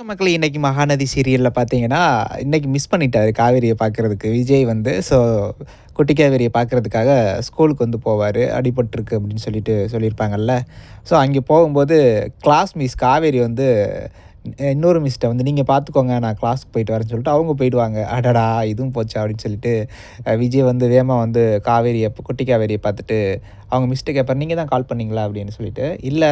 மக்களே இன்னைக்கு மகாநதி சீரியல்ல பார்த்தீங்கன்னா, இன்னைக்கு மிஸ் பண்ணிட்டாரு காவேரிய பார்க்கறதுக்கு. விஜய் வந்து குட்டி காவேரிய பார்க்கறதுக்காக ஸ்கூலுக்கு வந்து போவாரு. அடிபட்டுருக்கு அப்படின்னு சொல்லிட்டு சொல்லியிருப்பாங்கல்ல. அங்கே போகும்போது கிளாஸ் மிஸ் காவேரி வந்து இன்னொரு மிஸ்ட்ட வந்து "நீங்க பார்த்துக்கோங்க. நான் கிளாஸ்க்கு போயிட்டு வரேன்னு" சொல்லிட்டு அவங்க போயிடுவாங்க. அடடா! இதுவும் போச்சா அப்படின்னு சொல்லிட்டு விஜய் வந்து வேகமா வந்து குட்டி காவேரிய பார்த்துட்டு அவங்க மிஸ்ட்ட கேட்பாரு, "நீங்க தான் கால் பண்ணீங்களா?" அப்படின்னு சொல்லிட்டு. "இல்ல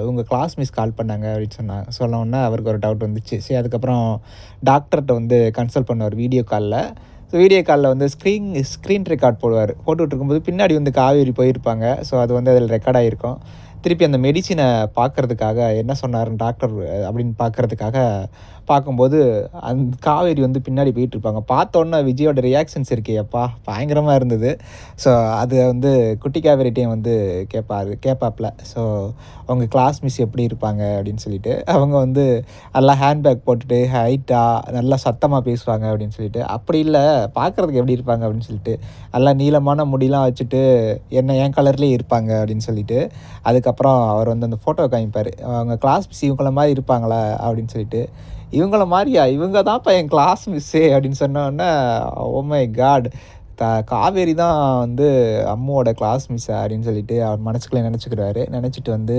உங்க கிளாஸ் மிஸ் கால் பண்ணாங்க" அப்படின்னு சொன்னவுடனே அவருக்கு ஒரு டவுட் வந்துச்சு. சரி அதுக்கப்புறம் டாக்டர்ட்ட வந்து கன்சல்ட் பண்ணுவார் வீடியோ கால்ல. வீடியோ கால்ல வந்து ஸ்க்ரீன் ரெக்கார்ட் போடுவாரு. போட்டுட்டு இருக்கும்போது பின்னாடி வந்து காவேரி போயிருப்பாங்க. அது வந்து அதில ரெக்கார்ட் ஆகியிருக்கும். திருப்பி அந்த மெடிசின பார்க்கறதுக்காக என்ன சொன்னாருன்னு டாக்டர் அப்படின்னு பார்க்கறதுக்காக பார்க்கும்போது, காவேரி வந்து பின்னாடி போயிட்டுருப்பாங்க. பார்த்தோன்னே விஜயோட ரியாக்ஷன்ஸ் இருக்கே அப்பா! பயங்கரமா இருந்தது. ஸோ அது வந்து குட்டி காவேரிட்டயும் வந்து கேட்பாப்ல. "உங்க கிளாஸ் மிஸ் எப்படி இருப்பாங்க?" அப்படின்னு சொல்லிட்டு. அவங்க வந்து நல்லா ஹேண்ட்பேக் போட்டுட்டு, ஹைட்டா, நல்லா சத்தமா பேசுவாங்க அப்படின்னு சொல்லிட்டு. "அப்படி இல்ல, பார்க்கறதுக்கு எப்படி இருப்பாங்க?" அப்படின்னு சொல்லிட்டு. நல்லா நீளமான முடிலாம் வச்சுட்டு, என் கலர்லயே இருப்பாங்க அப்படின்னு சொல்லிட்டு. அதுக்கப்புறம் அவர் வந்து அந்த ஃபோட்டோ காமிப்பாரு. அவங்க கிளாஸ் மிஸ் இவங்கள மாரி இருப்பாங்களா? அப்படின்னு சொல்லிட்டு. "இவங்கள மாரியா? இவங்க தான்ப்பா என் கிளாஸ் மிஸ்ஸே" அப்படின்னு சொன்னோனே, ஓ மை காட்! காவேரி தான் வந்து அம்முவோட கிளாஸ் மிஸ்ஸா அப்படின்னு சொல்லிட்டு அவர் மனசுக்குள்ளே நெனச்சுக்கிறாரு. நெனச்சுட்டு வந்து,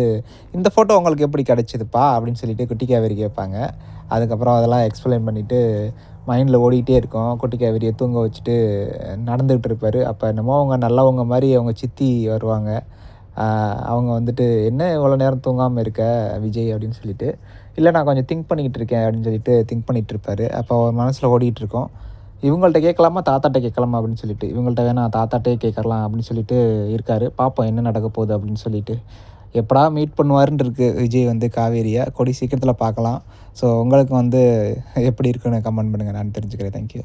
"இந்த ஃபோட்டோ உங்களுக்கு எப்படி கெடைச்சதுப்பா?" அப்படின்னு சொல்லிட்டு குட்டி காவேரி கேட்பாங்க. அதுக்கப்புறம் அதெல்லாம் எக்ஸ்பிளைன் பண்ணிட்டு மைண்டில ஓடிக்கிட்டே இருக்கும். குட்டி காவேரிய தூங்க வச்சுட்டு நடந்துகிட்டு இருப்பாரு. அப்ப என்னமோ அவங்க நல்லவங்க மாரி அவங்க சித்தி வருவாங்க. அ அவங்க வந்துட்டு, "என்ன இவ்வளோ நேரம் தூங்காம இருக்க விஜய்?" அப்படின்னு சொல்லிட்டு. "இல்ல நான் கொஞ்சம் திங்க் பண்ணிக்கிட்டு இருக்கேன்" அப்படின்னு சொல்லிட்டு திங்க் பண்ணிட்டு இருப்பாரு. அப்போ அவர் மனசுல ஓடிட்டு இருக்கும். இவங்கள்ட்ட கேட்கலாமா, தாத்தாட்ட கேட்கலாமா அப்படின்னு சொல்லிட்டு. இவங்கள்ட்ட வேணாம் தாத்தாட்டயே கேட்கறலாம் அப்படின்னு சொல்லிட்டு இருக்காரு. பார்ப்போம் என்ன நடக்க போகுது அப்படின்னு சொல்லிட்டு. எப்படா மீட் பண்ணுவாருன்னு இருக்கு விஜய் வந்து காவேரிய. கூடிய சீக்கிரத்தில பார்க்கலாம். உங்களுக்கு வந்து எப்படி இருக்குன்னு கமெண்ட் பண்ணுங்க. நான் தெரிஞ்சுக்கிறேன். Thank you.